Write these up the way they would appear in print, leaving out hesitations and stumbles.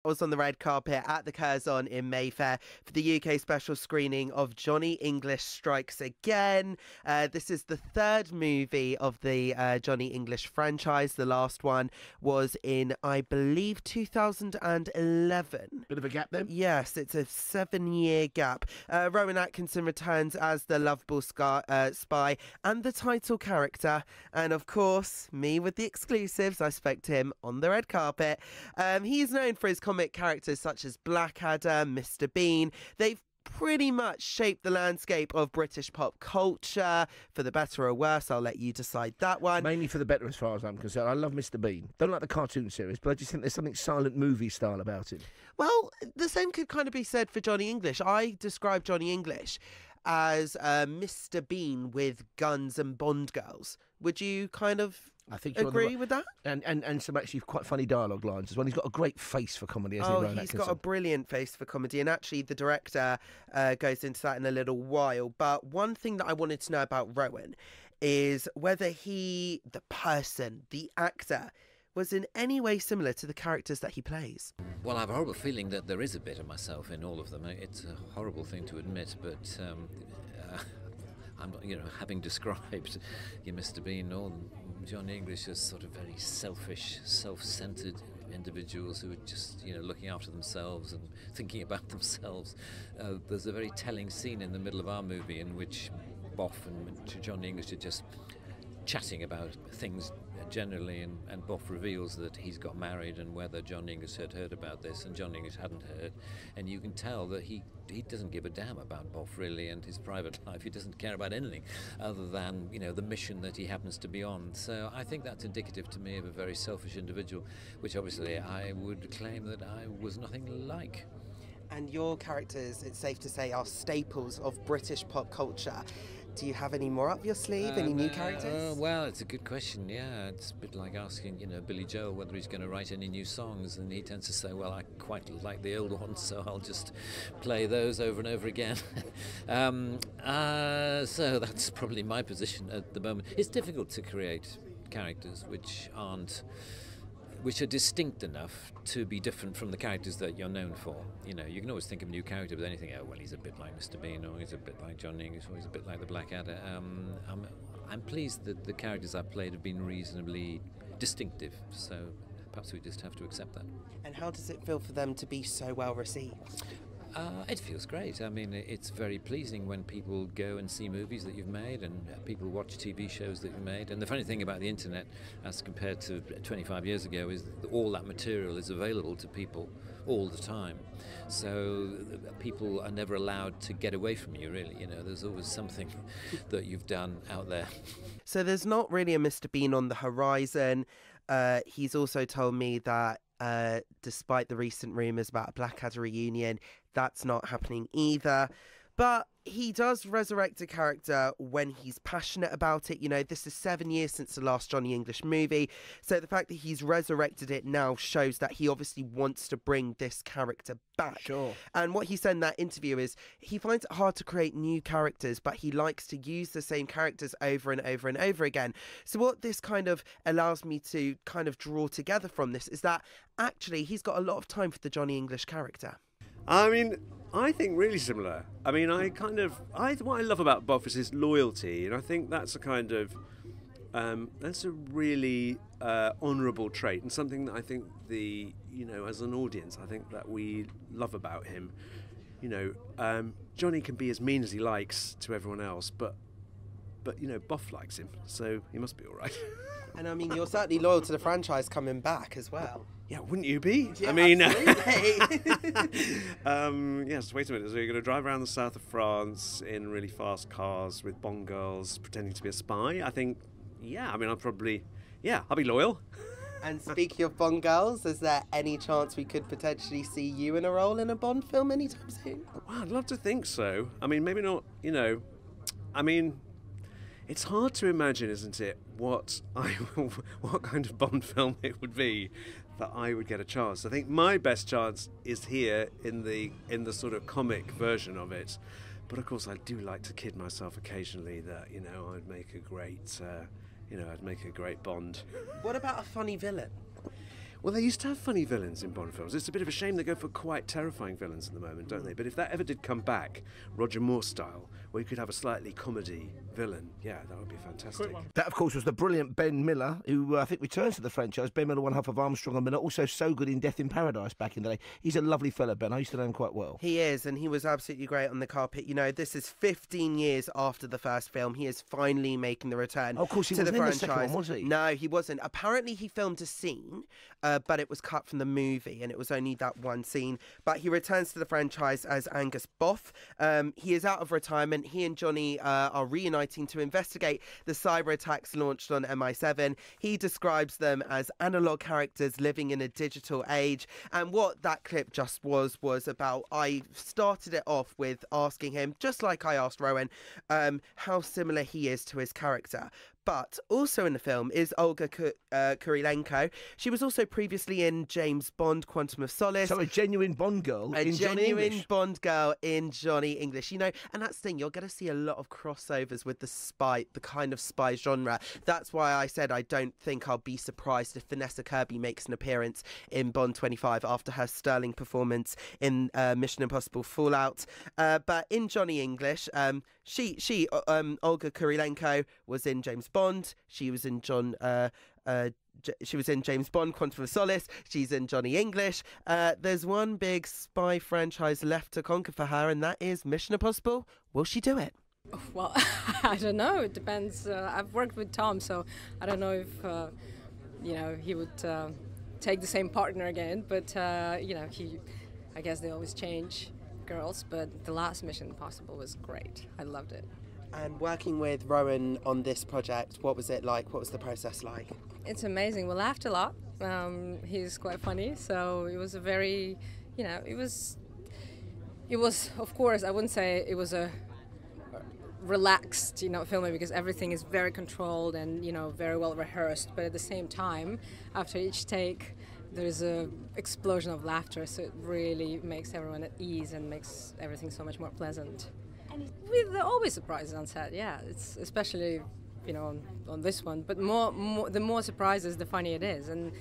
I was on the red carpet at the KERR in Mayfair for the UK special screening of Johnny English Strikes Again. This is the third movie of the Johnny English franchise. The last one was in, I believe, 2011. Bit of a gap then? Yes, it's a 7-year gap. Rowan Atkinson returns as the lovable spy and the title character. And of course, me with the exclusives. I spoke to him on the red carpet. He's known for his comic characters such as Blackadder, Mr. Bean. They've pretty much shaped the landscape of British pop culture, for the better or worse. I'll let you decide that one. Mainly for the better as far as I'm concerned. I love Mr. Bean. Don't like the cartoon series, but I just think there's something silent movie style about it. Well, the same could kind of be said for Johnny English. I describe Johnny English as Mr. Bean with guns and Bond girls. Would you kind of agree with that? And some actually quite funny dialogue lines as well. He's got a great face for comedy, hasn't he, Rowan He's Atkinson? got a brilliant face for comedy, and actually the director goes into that in a little while. But one thing that I wanted to know about Rowan is whether he, the person, the actor, was in any way similar to the characters that he plays. Well, I have a horrible feeling that there is a bit of myself in all of them. It's a horrible thing to admit, but I'm, having described Mr. Bean or John English as sort of very selfish, self-centered individuals who are just, looking after themselves and thinking about themselves. There's a very telling scene in the middle of our movie in which Boff and John English are just chatting about things generally, and Boff reveals that he's got married and whether John English had heard about this, and John English hadn't heard, and you can tell that he doesn't give a damn about Boff really and his private life. He doesn't care about anything other than the mission that he happens to be on. So I think that's indicative to me of a very selfish individual, which obviously I would claim that I was nothing like. And your characters, it's safe to say, are staples of British pop culture. Do you have any more up your sleeve? Any new characters? Well, it's a good question, yeah. It's a bit like asking, Billy Joel whether he's going to write any new songs, and he tends to say, well, I quite like the old ones, so I'll just play those over and over again. So that's probably my position at the moment. It's difficult to create characters which are distinct enough to be different from the characters that you're known for. You can always think of a new character with anything. Oh, well, he's a bit like Mr. Bean, or he's a bit like John English, or he's a bit like the Blackadder. I'm pleased that the characters I've played have been reasonably distinctive, so perhaps we just have to accept that. And how does it feel for them to be so well received? It feels great. I mean, it's very pleasing when people go and see movies that you've made, and people watch TV shows that you've made. And the funny thing about the internet, as compared to 25 years ago, is that all that material is available to people all the time. So people are never allowed to get away from you, really. There's always something that you've done out there. So there's not really a Mr. Bean on the horizon. He's also told me that despite the recent rumours about a Blackadder reunion, that's not happening either. But he does resurrect a character when he's passionate about it. This is 7 years since the last Johnny English movie. So the fact that he's resurrected it now shows that he obviously wants to bring this character back. Sure. And what he said in that interview is he finds it hard to create new characters, but he likes to use the same characters over and over and over again. So what this kind of allows me to kind of draw together from this is that actually he's got a lot of time for the Johnny English character. I mean, I think really similar. I mean, what I love about Boff is his loyalty, and I think that's a kind of, that's a really honourable trait, and something that I think as an audience, I think that we love about him. Johnny can be as mean as he likes to everyone else, but Boff likes him, so he must be all right. And I mean, you're certainly loyal to the franchise coming back as well. Yeah, wouldn't you be? Yeah, I mean, absolutely. yes, wait a minute. So you're going to drive around the south of France in really fast cars with Bond girls pretending to be a spy? I think, yeah, I mean, I'll be loyal. And speaking of Bond girls, is there any chance we could potentially see you in a role in a Bond film anytime soon? Well, I'd love to think so. I mean, maybe not, I mean, it's hard to imagine, isn't it, what kind of Bond film it would be that I would get a chance. I think my best chance is here in the sort of comic version of it. But of course, I do like to kid myself occasionally that I'd make a great Bond. What about a funny villain? Well, they used to have funny villains in Bond films. It's a bit of a shame they go for quite terrifying villains at the moment, don't they? But if that ever did come back, Roger Moore style, where you could have a slightly comedy villain, yeah, that would be fantastic. That, of course, was the brilliant Ben Miller, who I think returns to the franchise. Ben Miller, one half of Armstrong and Miller, also so good in Death in Paradise back in the day. He's a lovely fella, Ben. I used to know him quite well. He is, and he was absolutely great on the carpet. You know, this is 15 years after the first film. He is finally making the return Oh, of course, he to the wasn't in the franchise. second one, was he? No, he wasn't. Apparently, he filmed a scene, but it was cut from the movie, and it was only that one scene. But he returns to the franchise as Angus Boff. He is out of retirement. He and Johnny are reuniting to investigate the cyber attacks launched on MI7. He describes them as analog characters living in a digital age. And what that clip just was about, I started it off with asking him, just like I asked Rowan, how similar he is to his character. But also in the film is Olga Kurylenko. She was also previously in James Bond, Quantum of Solace. So a genuine Bond girl in Johnny English. Bond girl in Johnny English. You know, and that's the thing, you're going to see a lot of crossovers with the kind of spy genre. That's why I said I don't think I'll be surprised if Vanessa Kirby makes an appearance in Bond 25 after her sterling performance in Mission Impossible Fallout. But in Johnny English, Olga Kurylenko was in James Bond. She was in she was in James Bond, Quantum of Solace. She's in Johnny English. There's one big spy franchise left to conquer for her, and that is Mission Impossible. Will she do it? Well, I don't know. It depends. I've worked with Tom, so I don't know if he would take the same partner again. But I guess they always change girls. But the last Mission Impossible was great. I loved it. And working with Rowan on this project, what was it like? What was the process like? It's amazing. We laughed a lot. He's quite funny, so it was a very, it was, of course, I wouldn't say it was a relaxed, filming, because everything is very controlled and, very well rehearsed. But at the same time, after each take, there's a explosion of laughter, so it really makes everyone at ease and makes everything so much more pleasant. There are always surprises on set, yeah. It's especially, on this one. But the more surprises, the funnier it is. And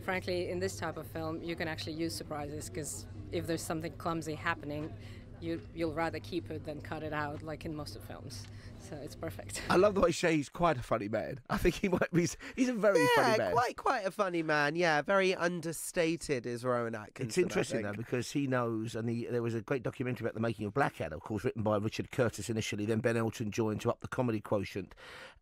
frankly, in this type of film, you can actually use surprises, because if there's something clumsy happening, you'll rather keep it than cut it out, like in most of films. So it's perfect. I love the way Shay's quite a funny man. I think he might be. He's a very funny man. Quite a funny man. Yeah, very understated is Rowan Atkinson. It's interesting though, because he knows, and there was a great documentary about the making of Blackadder, of course, written by Richard Curtis initially. Then Ben Elton joined to up the comedy quotient,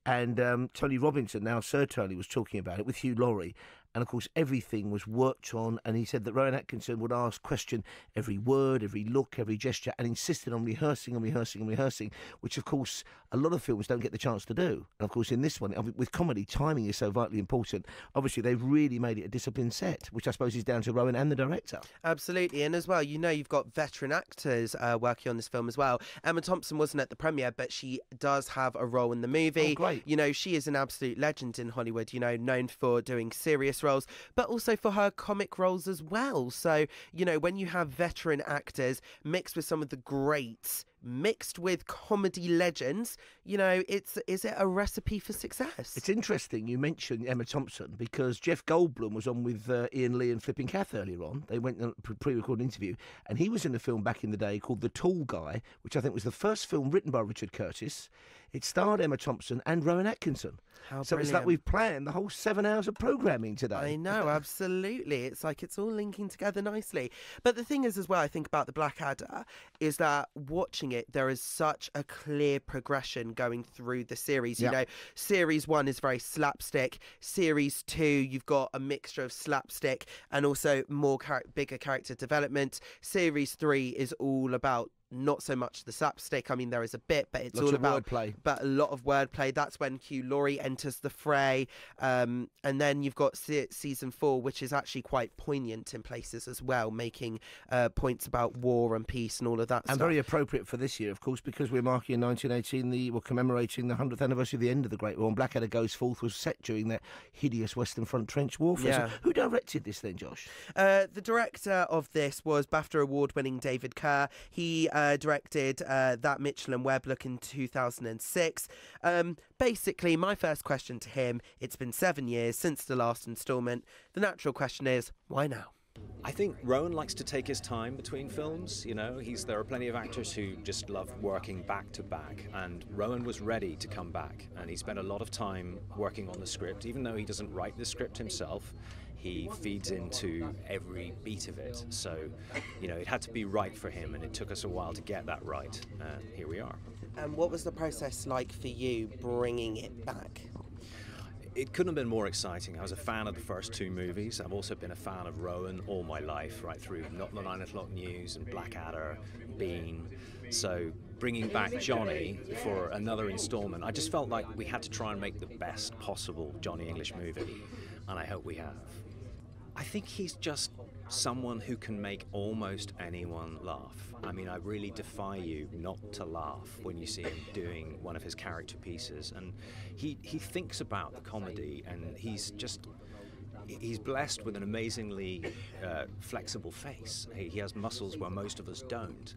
and Tony Robinson, now Sir Tony, was talking about it with Hugh Laurie. And, of course, everything was worked on, and he said that Rowan Atkinson would question every word, every look, every gesture, and insisted on rehearsing and rehearsing and rehearsing, which, of course, a lot of films don't get the chance to do. And, of course, in this one, with comedy, timing is so vitally important. Obviously, they've really made it a disciplined set, which I suppose is down to Rowan and the director. Absolutely, and as well, you've got veteran actors working on this film as well. Emma Thompson wasn't at the premiere, but she does have a role in the movie. Oh, great. She is an absolute legend in Hollywood, known for doing serious roles, but also for her comic roles as well. So, when you have veteran actors mixed with some of the greats, mixed with comedy legends, is it a recipe for success? It's interesting you mentioned Emma Thompson, because Jeff Goldblum was on with Ian Lee and Flipping Kath earlier on. They went on a pre-recorded interview, and he was in a film back in the day called The Tall Guy, which I think was the first film written by Richard Curtis. It starred Emma Thompson and Rowan Atkinson. So it's like we've planned the whole 7 hours of programming today. I know, absolutely. It's like it's all linking together nicely. But the thing is as well, I think about the Blackadder, is that watching it, there is such a clear progression going through the series. Yeah. Series 1 is very slapstick. Series 2, you've got a mixture of slapstick and also more bigger character development. Series 3 is all about not so much the slapstick. I mean, there is a bit, but it's all about wordplay. But a lot of wordplay. That's when Hugh Laurie enters the fray. And then you've got season 4, which is actually quite poignant in places as well, making points about war and peace and all of that stuff. And very appropriate for this year, of course, because we're marking in 1918, we're commemorating the 100th anniversary of the end of the Great War. And Blackadder Goes Forth was set during that hideous Western Front trench warfare. Yeah. So who directed this then, Josh? The director of this was BAFTA award-winning David KERR. He directed that Mitchell and Webb look in 2006. Basically, my first question to him, it's been 7 years since the last instalment. The natural question is, why now? I think Rowan likes to take his time between films. You know, there are plenty of actors who just love working back to back, and Rowan was ready to come back, and he spent a lot of time working on the script. Even though he doesn't write the script himself, he feeds into every beat of it. So, you know, it had to be right for him, and it took us a while to get that right. Here we are. And what was the process like for you bringing it back? It couldn't have been more exciting. I was a fan of the first two movies. I've also been a fan of Rowan all my life, right through Not the 9 o'clock News and Blackadder, Bean. So bringing back Johnny for another installment, I just felt like we had to try and make the best possible Johnny English movie, and I hope we have. I think he's just someone who can make almost anyone laugh. I mean, I really defy you not to laugh when you see him doing one of his character pieces. And he thinks about the comedy, and he's blessed with an amazingly flexible face. He has muscles where most of us don't,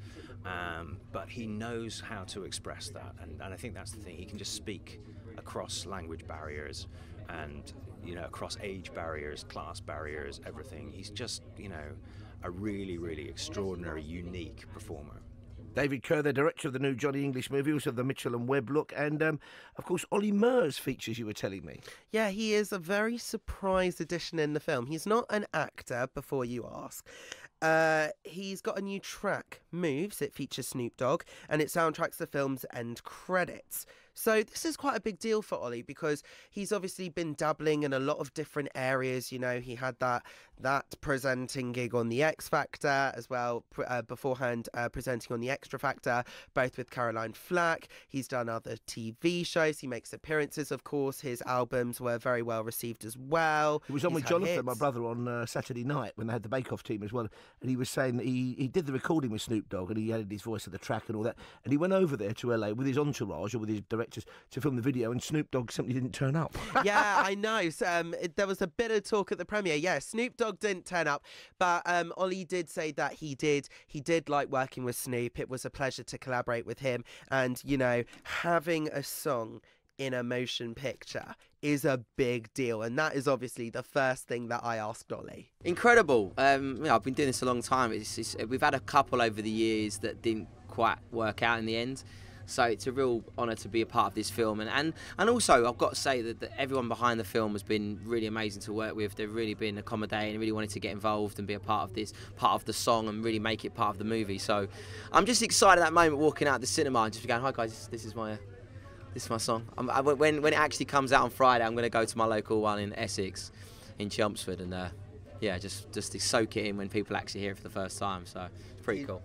but he knows how to express that. And I think that's the thing. He can just speak across language barriers and, you know, across age barriers, class barriers, everything. He's just, you know, a really, really extraordinary, unique performer. David KERR, the director of the new Johnny English movie, also the Mitchell and Webb look, and of course OLLY MURS features, you were telling me. Yeah, he is a very surprise addition in the film. He's not an actor, before you ask. He's got a new track, Moves. It features Snoop Dogg, and it soundtracks the film's end credits. So this is quite a big deal for Ollie, because he's obviously been dabbling in a lot of different areas. You know, he had that presenting gig on The X Factor as well, beforehand presenting on The Extra Factor, both with Caroline Flack. He's done other TV shows. He makes appearances, of course. His albums were very well received as well. He was on with Jonathan, my brother, on Saturday night when they had the Bake Off team as well. And he was saying that he did the recording with Snoop Dogg, and he added his voice to the track and all that. And he went over there to LA with his entourage or with his directors to film the video, and Snoop Dogg simply didn't turn up. Yeah, I know. So, there was a bit of talk at the premiere. Yeah, Snoop Dogg didn't turn up, but Ollie did say that he did like working with Snoop. It was a pleasure to collaborate with him, and you know, having a song in a motion picture is a big deal, and that is obviously the first thing that I asked Ollie. Incredible. You know, I've been doing this a long time. We've had a couple over the years that didn't quite work out in the end. So it's a real honour to be a part of this film, and also I've got to say that everyone behind the film has been really amazing to work with. They've really been accommodating, really wanted to get involved and be a part of this, part of the song, and really make it part of the movie. So I'm just excited at that moment, walking out of the cinema and just going, "Hi guys, this is my song." When it actually comes out on Friday, I'm going to go to my local one in Essex, in Chelmsford, and yeah, just to soak it in when people actually hear it for the first time. So it's pretty cool.